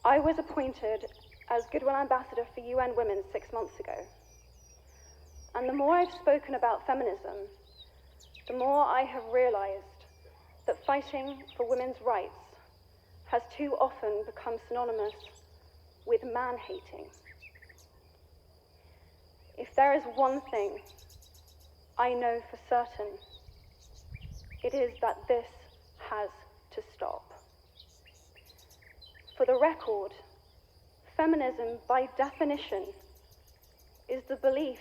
I was appointed as Goodwill Ambassador for UN Women 6 months ago. And the more I've spoken about feminism, the more I have realized that fighting for women's rights has too often become synonymous with man-hating. If there is one thing I know for certain, it is that this has to stop. For the record, feminism, by definition, is the belief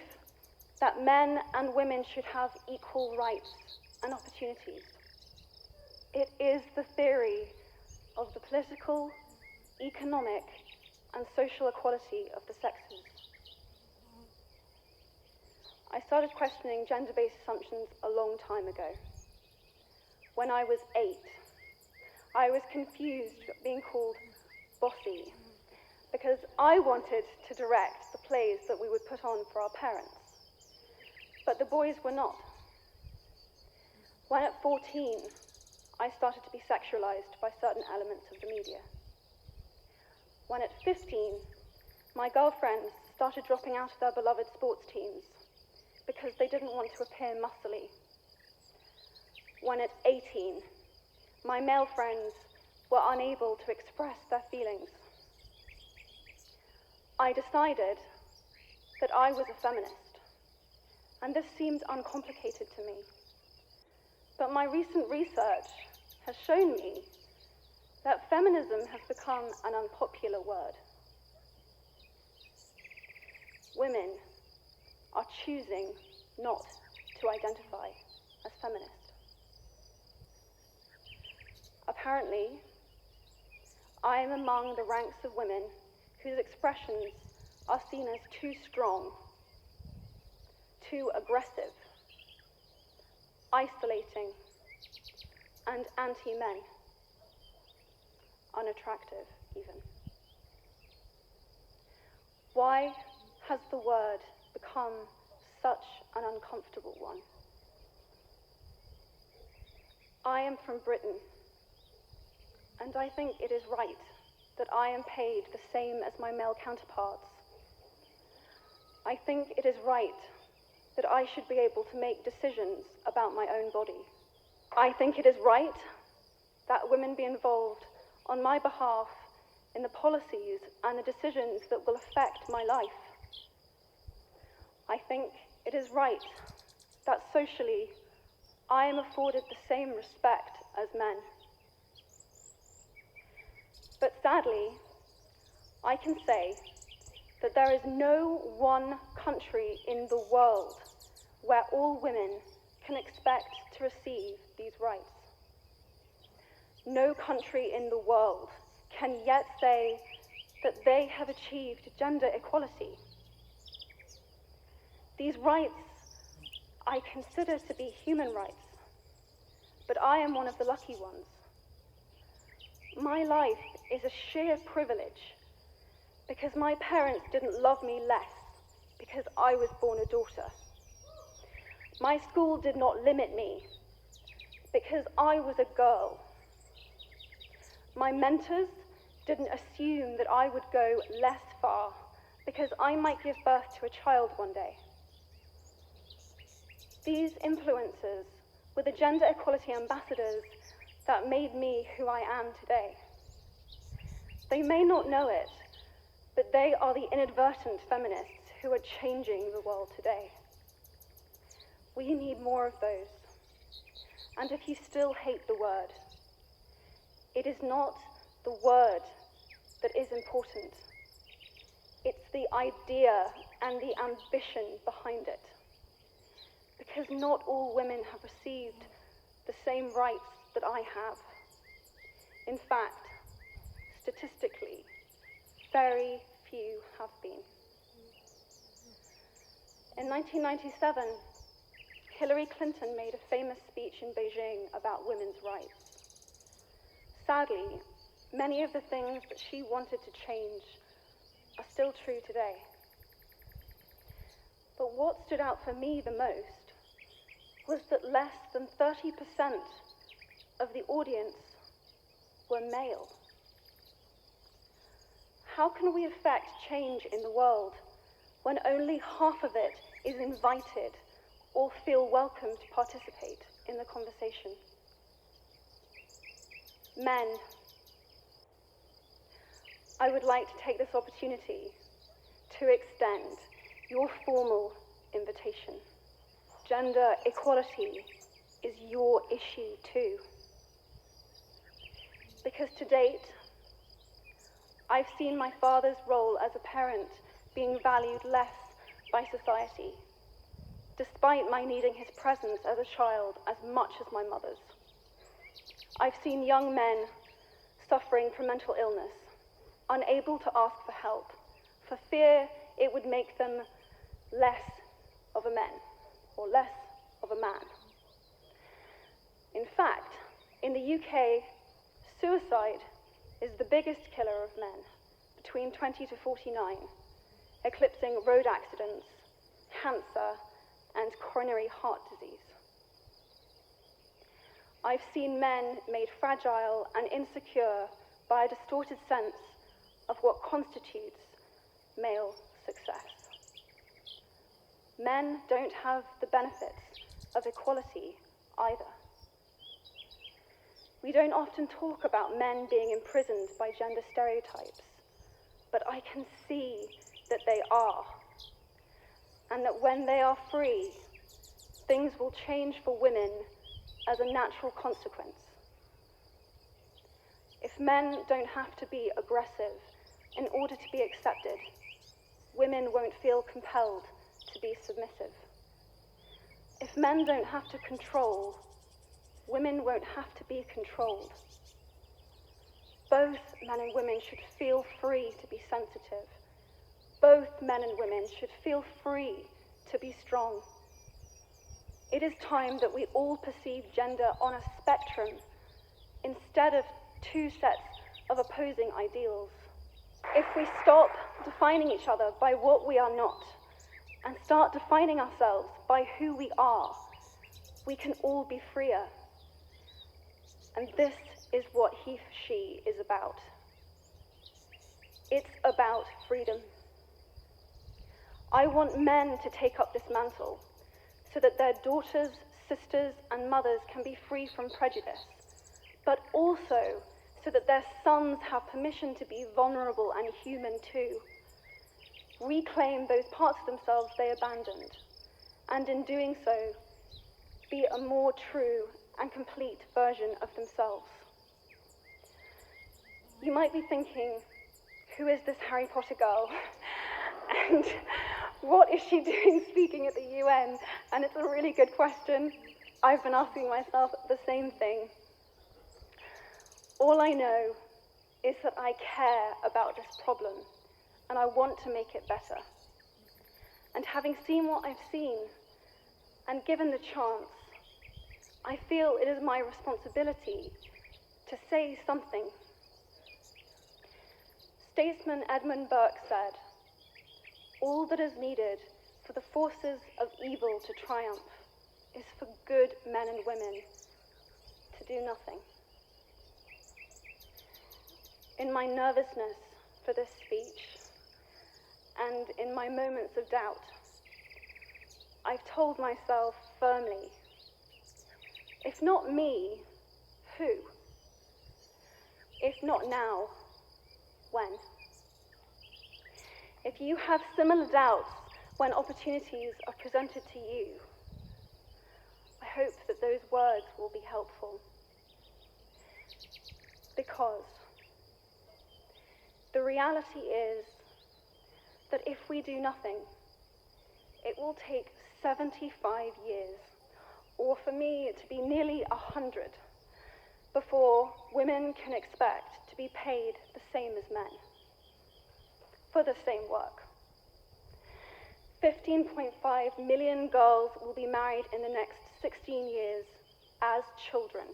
that men and women should have equal rights and opportunities. It is the theory of the political, economic, and social equality of the sexes. I started questioning gender-based assumptions a long time ago. When I was 8, I was confused at being called bossy because I wanted to direct the plays that we would put on for our parents, but the boys were not. When at 14, I started to be sexualized by certain elements of the media. When at 15, my girlfriends started dropping out of their beloved sports teams because they didn't want to appear muscly. When at 18, my male friends were unable to express their feelings. I decided that I was a feminist, and this seemed uncomplicated to me. But my recent research has shown me that feminism has become an unpopular word. Women are choosing not to identify as feminist. Apparently, I am among the ranks of women whose expressions are seen as too strong, too aggressive, isolating, and anti-men, unattractive even. Why has the word become such an uncomfortable one? I am from Britain, and I think it is right that I am paid the same as my male counterparts. I think it is right that I should be able to make decisions about my own body. I think it is right that women be involved on my behalf in the policies and the decisions that will affect my life. I think it is right that socially I am afforded the same respect as men. But sadly, I can say that there is no one country in the world where all women can expect to receive these rights. No country in the world can yet say that they have achieved gender equality. These rights I consider to be human rights, but I am one of the lucky ones. My life is a sheer privilege because my parents didn't love me less because I was born a daughter. My school did not limit me because I was a girl. My mentors didn't assume that I would go less far because I might give birth to a child one day. These influences were the gender equality ambassadors that made me who I am today. They may not know it, but they are the inadvertent feminists who are changing the world today. We need more of those. And if you still hate the word, it is not the word that is important. It's the idea and the ambition behind it. Because not all women have received the same rights that I have. In fact, statistically, very few have been. In 1997, Hillary Clinton made a famous speech in Beijing about women's rights. Sadly, many of the things that she wanted to change are still true today. But what stood out for me the most was that less than 30% of the audience were male. How can we affect change in the world when only half of it is invited or feel welcome to participate in the conversation? Men, I would like to take this opportunity to extend your formal invitation. Gender equality is your issue too. Because to date, I've seen my father's role as a parent being valued less by society, despite my needing his presence as a child as much as my mother's. I've seen young men suffering from mental illness, unable to ask for help, for fear it would make them less of a man, or less of a man. In fact, in the UK, suicide is the biggest killer of men, between 20 to 49, eclipsing road accidents, cancer, and coronary heart disease. I've seen men made fragile and insecure by a distorted sense of what constitutes male success. Men don't have the benefits of equality either. We don't often talk about men being imprisoned by gender stereotypes, but I can see that they are, and that when they are free, things will change for women as a natural consequence. If men don't have to be aggressive in order to be accepted, women won't feel compelled to be submissive. If men don't have to control, women won't have to be controlled. Both men and women should feel free to be sensitive. Both men and women should feel free to be strong. It is time that we all perceive gender on a spectrum instead of two sets of opposing ideals. If we stop defining each other by what we are not and start defining ourselves by who we are, we can all be freer. And this is what he, she is about. It's about freedom. I want men to take up this mantle so that their daughters, sisters, and mothers can be free from prejudice, but also so that their sons have permission to be vulnerable and human too. Reclaim those parts of themselves they abandoned, and in doing so, be a more true and complete version of themselves. You might be thinking, who is this Harry Potter girl? And what is she doing speaking at the UN? And it's a really good question. I've been asking myself the same thing. All I know is that I care about this problem, and I want to make it better. And having seen what I've seen, and given the chance, I feel it is my responsibility to say something. Statesman Edmund Burke said, "All that is needed for the forces of evil to triumph is for good men and women to do nothing." In my nervousness for this speech, and in my moments of doubt, I've told myself firmly, if not me, who? If not now, when? If you have similar doubts when opportunities are presented to you, I hope that those words will be helpful. Because the reality is that if we do nothing, it will take 75 years, or for me to be nearly 100, before women can expect to be paid the same as men for the same work. 15.5 million girls will be married in the next 16 years as children.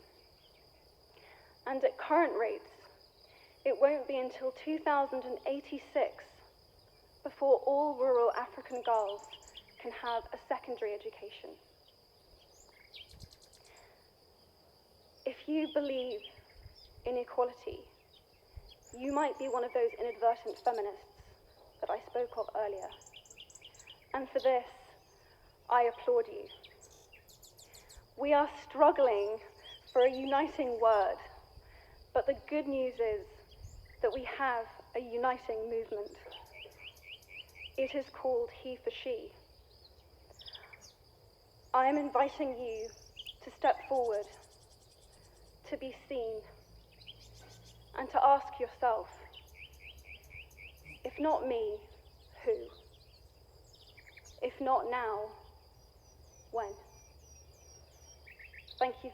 And at current rates, it won't be until 2086 before all rural African girls can have a secondary education. If you believe in equality, You might be one of those inadvertent feminists that I spoke of earlier. And for this, I applaud you. We are struggling for a uniting word, but the good news is that we have a uniting movement. It is called He for She. I am inviting you to step forward, to be seen, and to ask yourself, if not me, who? If not now, when? Thank you.